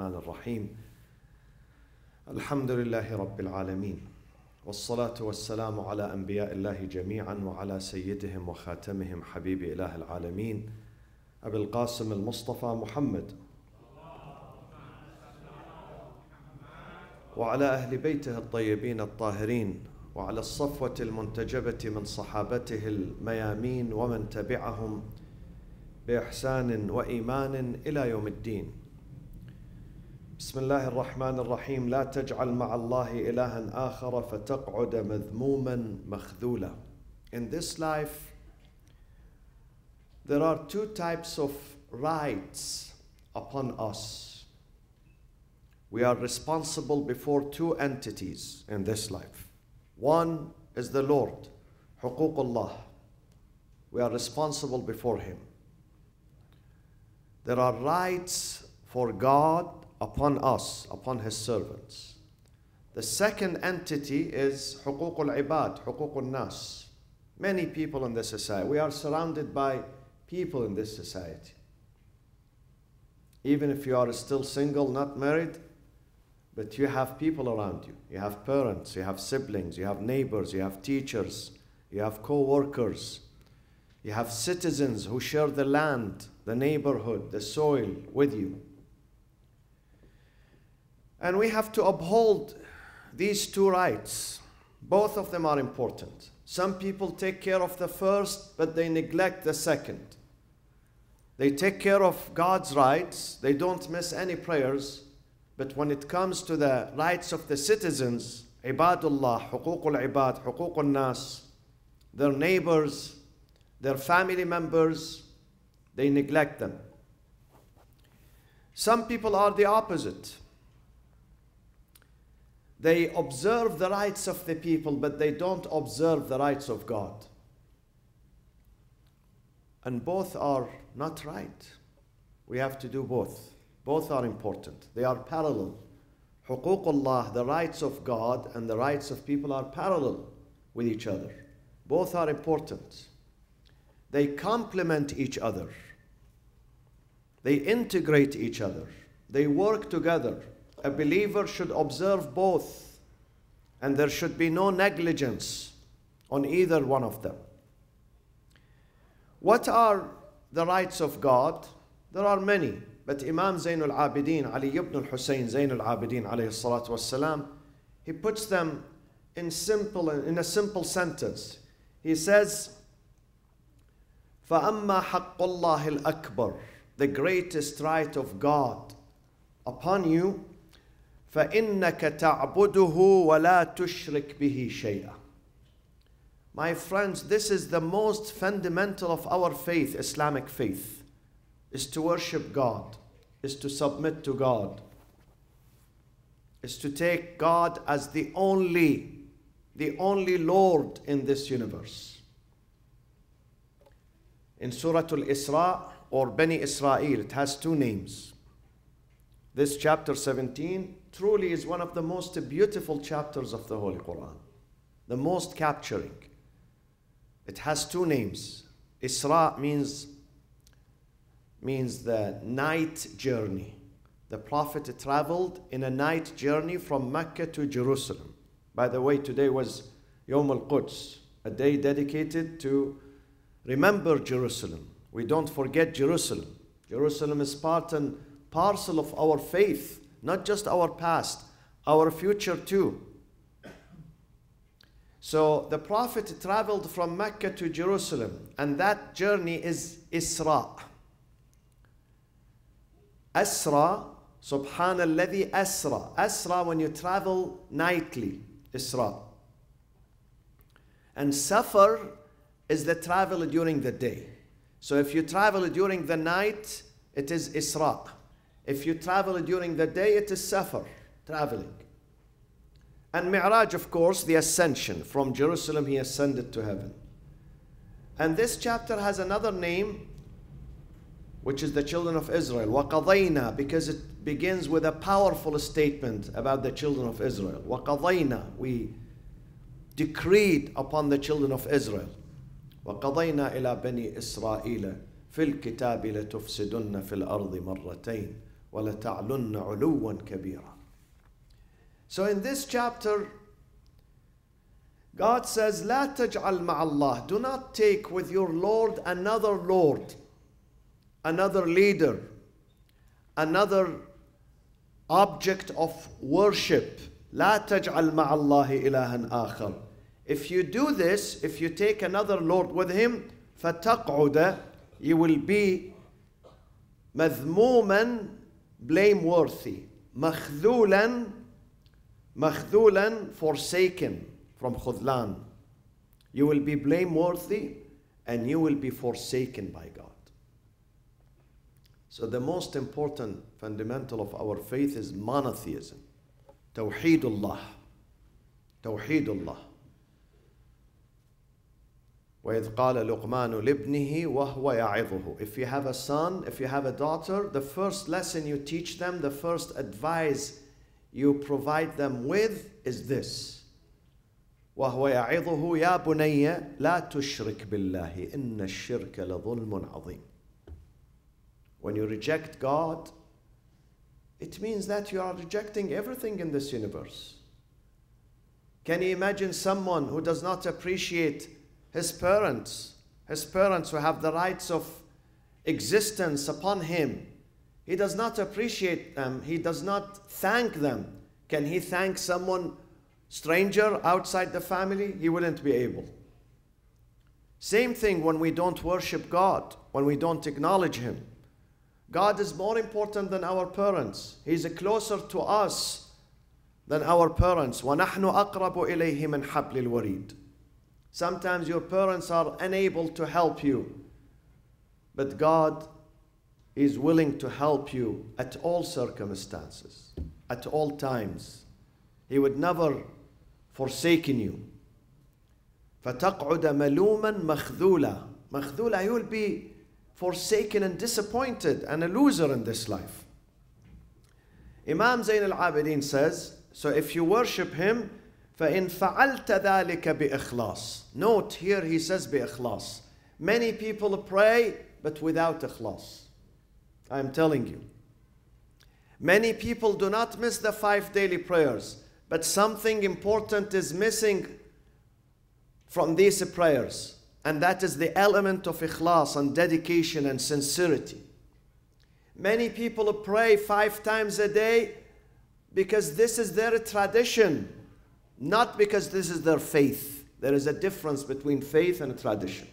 الرحمن الرحيم الحمد لله رب العالمين والصلاة والسلام على أنبياء الله جميعا وعلى سيدهم وخاتمهم حبيب إله العالمين أبي القاسم المصطفى محمد وعلى أهل بيته الطيبين الطاهرين وعلى الصفوة المنتجبة من صحابته الميامين ومن تبعهم بإحسان وإيمان إلى يوم الدين. بسم الله الرحمن الرحيم. لا تجعل مع الله إلها آخر فتقعد مذموما مخذولا. In this life, there are two types of rights upon us. We are responsible before two entities in this life. One is the Lord, Huququllah. We are responsible before Him. There are rights for God upon us, upon His servants. The second entity is Huququl Ibad, Huququl Nas. Many people in this society. We are surrounded by people in this society. Even if you are still single, not married, but you have people around you. You have parents, you have siblings, you have neighbors, you have teachers, you have co-workers, you have citizens who share the land, the neighborhood, the soil with you. And we have to uphold these two rights. Both of them are important. Some people take care of the first, but they neglect the second. They take care of God's rights. They don't miss any prayers. But when it comes to the rights of the citizens, Ibadullah, Huququl Ibad, Huququl Nas, their neighbors, their family members, they neglect them. Some people are the opposite. They observe the rights of the people, but they don't observe the rights of God. And both are not right. We have to do both. Both are important. They are parallel. Huququllah, the rights of God, and the rights of people are parallel with each other. Both are important. They complement each other. They integrate each other. They work together. A believer should observe both, and there should be no negligence on either one of them. What are the rights of God? There are many, but Imam Zayn al-Abidin, Ali ibn al-Hussein Zayn al-Abidin alayhi salatu wassalam, he puts them in a simple sentence. He says, فَأَمَّا حَقُّ اللَّهِ الْأَكْبَرُ, the greatest right of God upon you, فَإِنَّكَ تَعْبُدُهُ وَلَا تُشْرِكْ بِهِ شَيْئًا. My friends, this is the most fundamental of our faith, Islamic faith, is to worship God, is to submit to God, is to take God as the only Lord in this universe. In Surah Al-Isra or Bani Israel, it has two names. This chapter 17 truly is one of the most beautiful chapters of the Holy Quran, the most capturing. It has two names. Isra means the night journey. The Prophet traveled in a night journey from Mecca to Jerusalem. By the way, today was Yawm al-Quds, a day dedicated to remember Jerusalem. We don't forget Jerusalem. Jerusalem is part and parcel of our faith, not just our past, our future too. So the Prophet traveled from Mecca to Jerusalem, and that journey is Isra. Asra, Subhanalladhi Asra. Asra when you travel nightly, Isra. And Safar is the travel during the day. So if you travel during the night, it is Isra. If you travel during the day, it is Safar, traveling. And Mi'raj, of course, the ascension. From Jerusalem, he ascended to heaven. And this chapter has another name, which is the children of Israel. وَقَضَيْنَا, because it begins with a powerful statement about the children of Israel. وَقَضَيْنَا, we decreed upon the children of Israel. وَقَضَيْنَا إِلَى بَنِي إِسْرَائِيلَ فِي الْكِتَابِ لَتُفْسِدُنَّ فِي الْأَرْضِ مَرَّتَيْنِ وَلَتَعْلُنَّ عُلُوًّا كَبِيرًا. So in this chapter, God says, لا تجعل مع الله. Do not take with your Lord, another leader, another object of worship. لا تجعل مع الله إلها آخر. If you do this, if you take another Lord with him, فتقعد, you will be مذموما, blameworthy. مخذولا, forsaken, from khudlan. You will be blameworthy and you will be forsaken by God. So the most important fundamental of our faith is monotheism. Tawheedullah. Tawheedullah. وَإِذْ قَالَ لُقْمَانُ لِابْنِهِ وَهُوَ يَعِظُهُ. If you have a son, if you have a daughter, the first lesson you teach them, the first advice you provide them with is this. وَهُوَ يَعِظُهُ يَا بُنَيَّ لَا تُشْرِكْ بِاللَّهِ إِنَّ الشِّرْكَ لَظُلْمٌ عَظِيمٌ. When you reject God, it means that you are rejecting everything in this universe. Can you imagine someone who does not appreciate his parents who have the rights of existence upon him? He does not appreciate them. He does not thank them. Can he thank someone stranger outside the family? He wouldn't be able. Same thing when we don't worship God, when we don't acknowledge him. God is more important than our parents. He's closer to us than our parents. وَنَحْنُ أَقْرَبُ إِلَيْهِ مِنْ حَبْلِ الْوَرِيدِ. Sometimes your parents are unable to help you, but God is willing to help you at all circumstances, at all times. He would never forsaken you. فَتَقْعُدَ مَلُومًا مَخْذُولًا. مَخْذُولًا, you will be forsaken and disappointed and a loser in this life. Imam Zayn al-Abidin says, so if you worship him, فَإِن فَعَلْتَ ذَلِكَ بِإِخْلَاص. Note here he says بِإِخْلَاص. Many people pray but without ikhlas. I am telling you. Many people do not miss the 5 daily prayers, but something important is missing from these prayers, and that is the element of ikhlas and dedication and sincerity. Many people pray 5 times a day because this is their tradition, not because this is their faith. There is a difference between faith and tradition.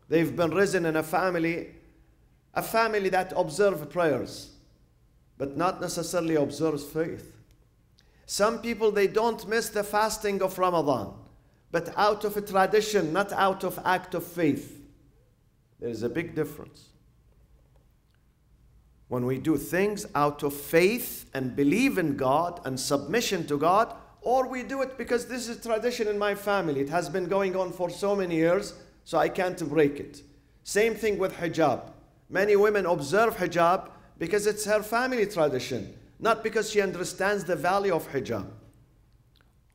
They've been raised in a family that observes prayers, but not necessarily observes faith. Some people, they don't miss the fasting of Ramadan, but out of a tradition, not out of act of faith. There is a big difference. When we do things out of faith and believe in God and submission to God, or we do it because this is tradition in my family. It has been going on for so many years, so I can't break it. Same thing with hijab. Many women observe hijab because it's her family tradition, not because she understands the value of hijab,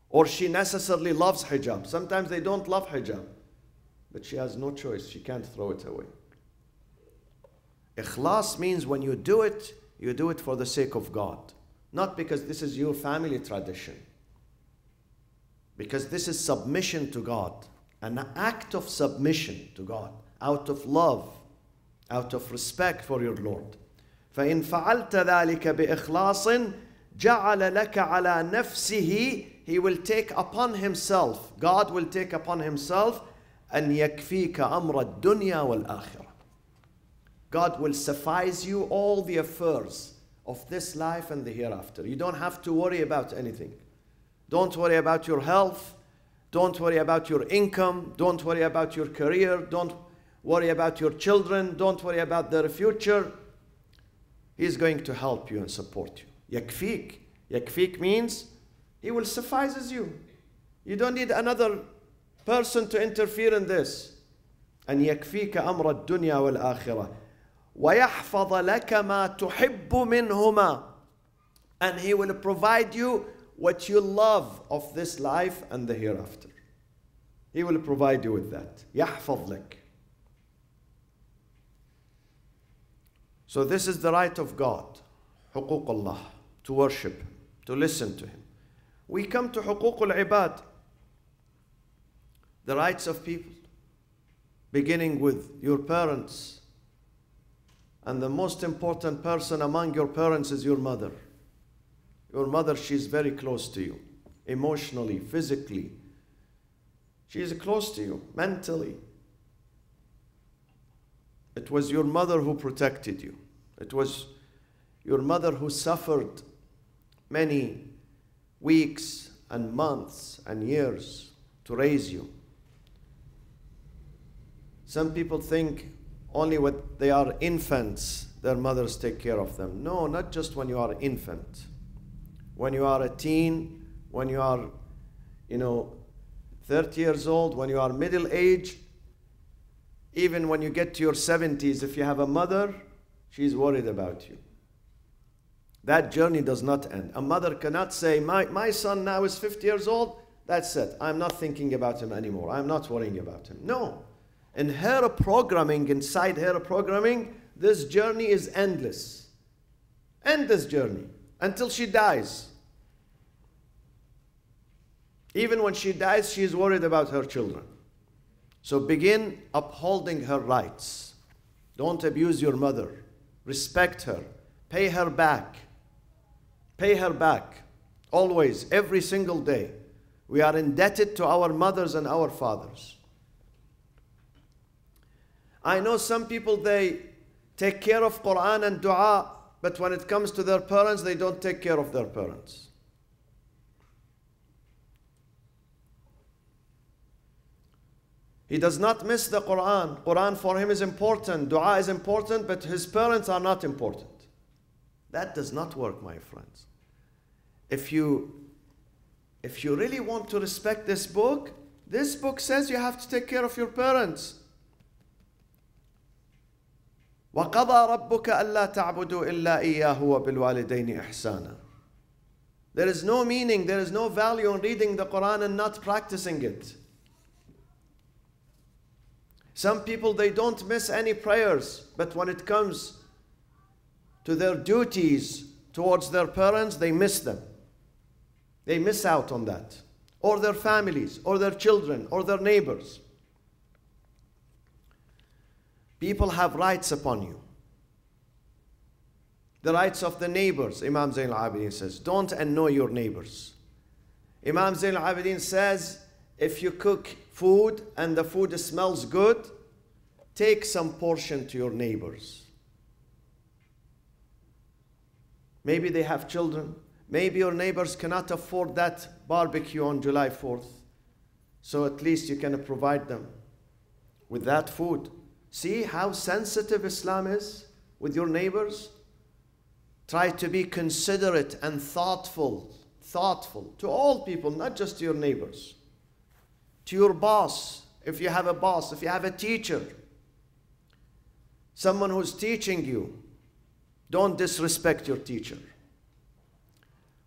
or she necessarily loves hijab. Sometimes they don't love hijab, but she has no choice. She can't throw it away. Ikhlas means when you do it for the sake of God, not because this is your family tradition. Because this is submission to God, an act of submission to God, out of love, out of respect for your Lord. فَإِن فَعَلْتَ ذَلِكَ بِإِخْلَاصٍ جَعَلَ لَكَ عَلَى نَفْسِهِ. He will take upon himself, God will take upon himself, أَن يَكْفِيكَ أَمْرَ الدُّنْيَا وَالْآخِرَةِ. God will suffice you all the affairs of this life and the hereafter. You don't have to worry about anything. Don't worry about your health. Don't worry about your income. Don't worry about your career. Don't worry about your children. Don't worry about their future. He's going to help you and support you. Yakfik. Yakfik means he will suffice you. You don't need another person to interfere in this. أن يكفيك أمر الدنيا والآخرة ويحفظ لك ما تحب منهما. And he will provide you what you love of this life and the hereafter. He will provide you with that. يحفظ لك. So this is the right of God. حقوق Allah, to worship, to listen to Him. We come to حقوق العباد, the rights of people, beginning with your parents. And the most important person among your parents is your mother. Your mother, she's very close to you, emotionally, physically. She is close to you, mentally. It was your mother who protected you. It was your mother who suffered many weeks and months and years to raise you. Some people think only when they are infants, their mothers take care of them. No, not just when you are an infant. When you are a teen, when you are, 30 years old, when you are middle age, even when you get to your 70s, if you have a mother, she's worried about you. That journey does not end. A mother cannot say, my son now is 50 years old, that's it. I'm not thinking about him anymore. I'm not worrying about him. No. In her programming, inside her programming, this journey is endless. Endless journey. Until she dies. Even when she dies, she is worried about her children. So begin upholding her rights. Don't abuse your mother. Respect her. Pay her back. Pay her back. Always, every single day. We are indebted to our mothers and our fathers. I know some people, they take care of Quran and dua, but when it comes to their parents, they don't take care of their parents. He does not miss the Quran. Quran for him is important. Dua is important, but his parents are not important. That does not work, my friends. If you really want to respect this book says you have to take care of your parents. وَقَضَى رَبُّكَ أَلَّا تَعْبُدُوا إِلَّا إِيَّاهُ وَبِالْوَالِدَيْنِ إِحْسَانًا. There is no meaning, there is no value in reading the Quran and not practicing it. Some people, they don't miss any prayers, but when it comes to their duties towards their parents, they miss them. They miss out on that. Or their families, or their children, or their neighbors. People have rights upon you. The rights of the neighbors, Imam Zayn al-Abidin says, don't annoy your neighbors. Imam Zayn al-Abidin says, if you cook food and the food smells good, take some portion to your neighbors. Maybe they have children. Maybe your neighbors cannot afford that barbecue on July 4th. So at least you can provide them with that food. See how sensitive Islam is with your neighbors? Try to be considerate and thoughtful to all people, not just to your neighbors. To your boss, if you have a boss, if you have a teacher, someone who's teaching you, don't disrespect your teacher.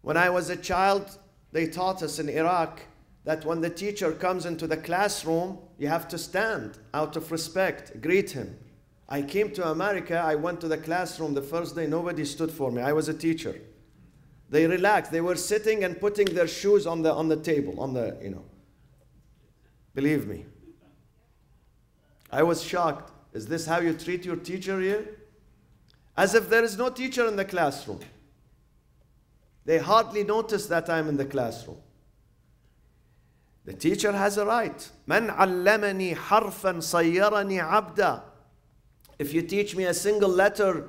When I was a child, they taught us in Iraq that when the teacher comes into the classroom, you have to stand out of respect, greet him. I came to America, I went to the classroom the first day, nobody stood for me. I was a teacher. They relaxed, they were sitting and putting their shoes on the table, Believe me. I was shocked. Is this how you treat your teacher here? As if there is no teacher in the classroom. They hardly notice that I'm in the classroom. The teacher has a right. مَنْ عَلَّمَنِي حَرْفًا صَيَّرَنِي عَبْدًا. If you teach me a single letter,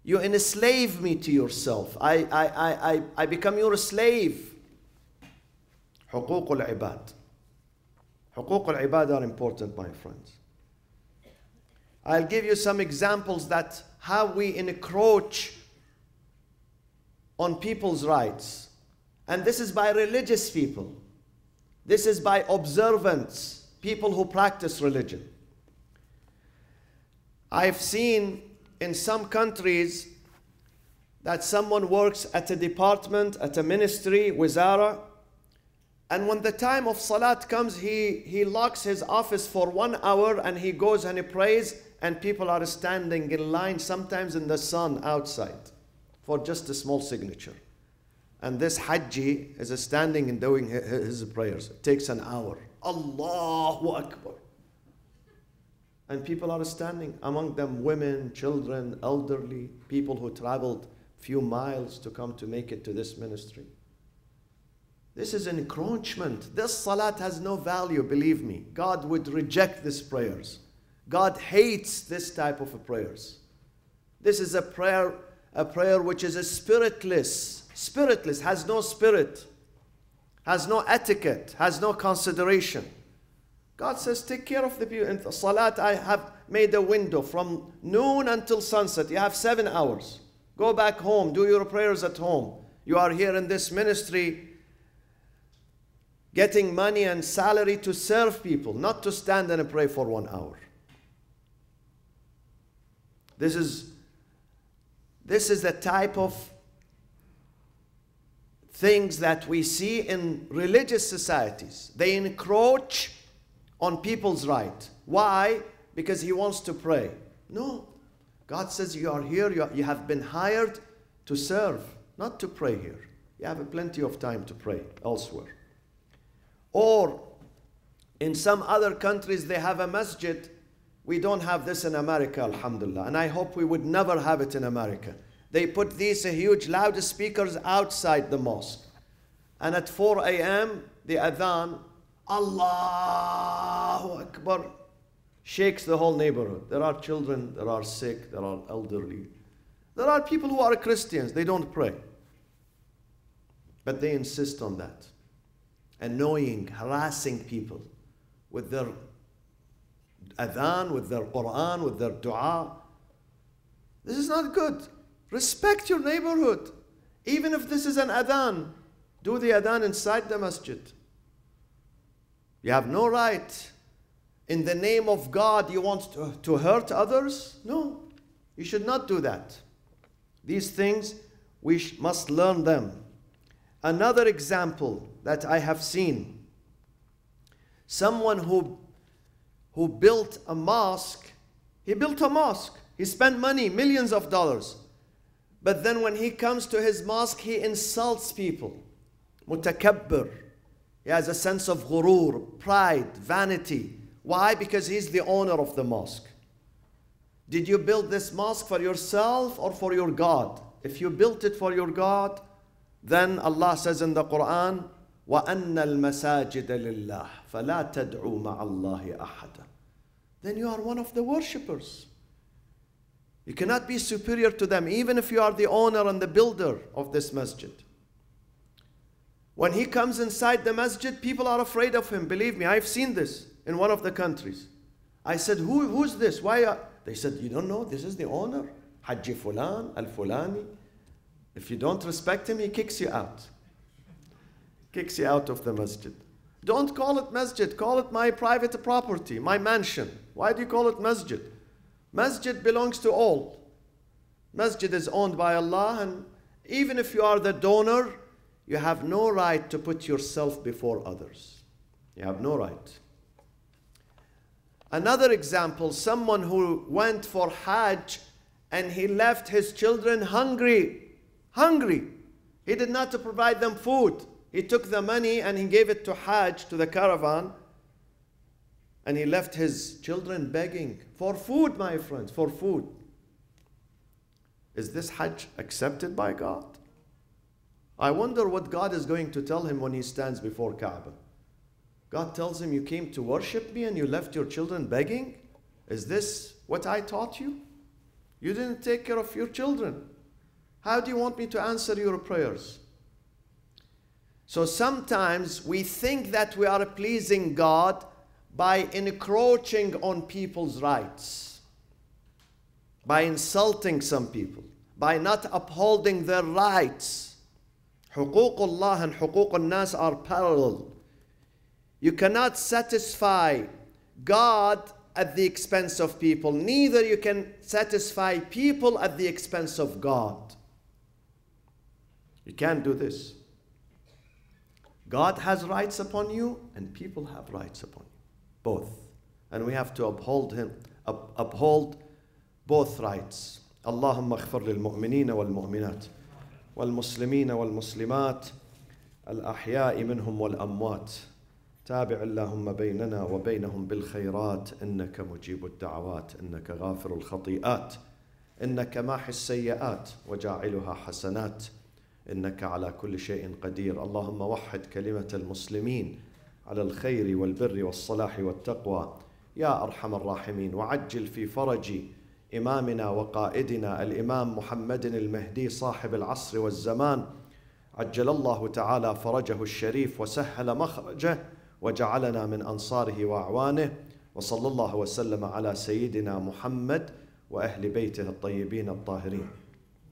you enslave me to yourself. I become your slave. حقوق العباد. حقوق العباد are important, my friends. I'll give you some examples that how we encroach on people's rights. And this is by religious people. This is by observants, people who practice religion. I've seen in some countries that someone works at a department, at a ministry, wizara, and when the time of salat comes, he locks his office for 1 hour and he goes and he prays, and people are standing in line, sometimes in the sun outside. for just a small signature. And this Hajji is standing and doing his prayers. It takes an hour. Allahu Akbar. And people are standing, among them women, children, elderly, people who traveled few miles to come to make it to this ministry. This is encroachment. This salat has no value, believe me. God would reject these prayers. God hates this type of prayers. This is a prayer which is a spiritless, has no spirit, has no etiquette, has no consideration. God says, take care of the people. In the salat, I have made a window from noon until sunset. You have 7 hours. Go back home, do your prayers at home. You are here in this ministry getting money and salary to serve people, not to stand and pray for 1 hour. This is the type of things that we see in religious societies. They encroach on people's right. Why? Because he wants to pray. No. God says you are here, you have been hired to serve, not to pray here. You have plenty of time to pray elsewhere. Or in some other countries they have a masjid. We don't have this in America, alhamdulillah. And I hope we would never have it in America. They put these huge loudspeakers outside the mosque. And at 4 a.m., the adhan, Allahu Akbar, shakes the whole neighborhood. There are children, there are sick, there are elderly. There are people who are Christians, they don't pray. But they insist on that. Annoying, harassing people with their adhan, with their Quran, with their dua. This is not good. Respect your neighborhood. Even if this is an adhan, do the adhan inside the masjid. You have no right. In the name of God, you want to hurt others? No, you should not do that. These things, we must learn them. Another example that I have seen, someone who built a mosque, he spent money, millions of dollars. But then when he comes to his mosque, he insults people. Mutakabbir. He has a sense of ghurur, pride, vanity. Why? Because he's the owner of the mosque. Did you build this mosque for yourself or for your God? If you built it for your God, then Allah says in the Quran, وَأَنَّ الْمَسَاجِدَ لِلَّهِ فَلَا تَدْعُوا مَعَ اللَّهِ أَحَدًا. Then you are one of the worshippers. You cannot be superior to them, even if you are the owner and the builder of this masjid. When he comes inside the masjid, people are afraid of him. Believe me, I've seen this in one of the countries. I said, who's this? Why? They said, you don't know, this is the owner. Hajji Fulan, Al-Fulani. If you don't respect him, he kicks you out. Kicks you out of the masjid. Don't call it masjid. Call it my private property, my mansion. Why do you call it masjid? Masjid belongs to all. Masjid is owned by Allah, and even if you are the donor, you have no right to put yourself before others. You have no right. Another example, someone who went for Hajj and he left his children hungry. Hungry. He did not provide them food. He took the money and he gave it to Hajj, to the caravan, and he left his children begging for food, my friends, for food. Is this Hajj accepted by God? I wonder what God is going to tell him when he stands before Kaaba. God tells him, you came to worship me and you left your children begging? Is this what I taught you? You didn't take care of your children. How do you want me to answer your prayers? So sometimes we think that we are pleasing God by encroaching on people's rights, by insulting some people, by not upholding their rights. Huququllah and huquq al-nas are parallel. You cannot satisfy God at the expense of people. Neither you can satisfy people at the expense of God. You can't do this. God has rights upon you and people have rights upon you. Both. And we have to uphold both rights. اللهم اغفر للمؤمنين والمؤمنات والمسلمين والمسلمات الأحياء منهم والأموات. تابع اللهم بيننا وبينهم بالخيرات، إنك مجيب الدعوات، إنك غافر الخطيئات، إنك ماحي السيئات وجاعلها حسنات، إنك على كل شيء قدير. اللهم وحد كلمة المسلمين على الخير والبر والصلاح والتقوى يا أرحم الراحمين، وعجل في فرج إمامنا وقائدنا الإمام محمد المهدي صاحب العصر والزمان، عجل الله تعالى فرجه الشريف وسهل مخرجه وجعلنا من أنصاره وأعوانه. وصلى الله وسلم على سيدنا محمد وأهل بيته الطيبين الطاهرين.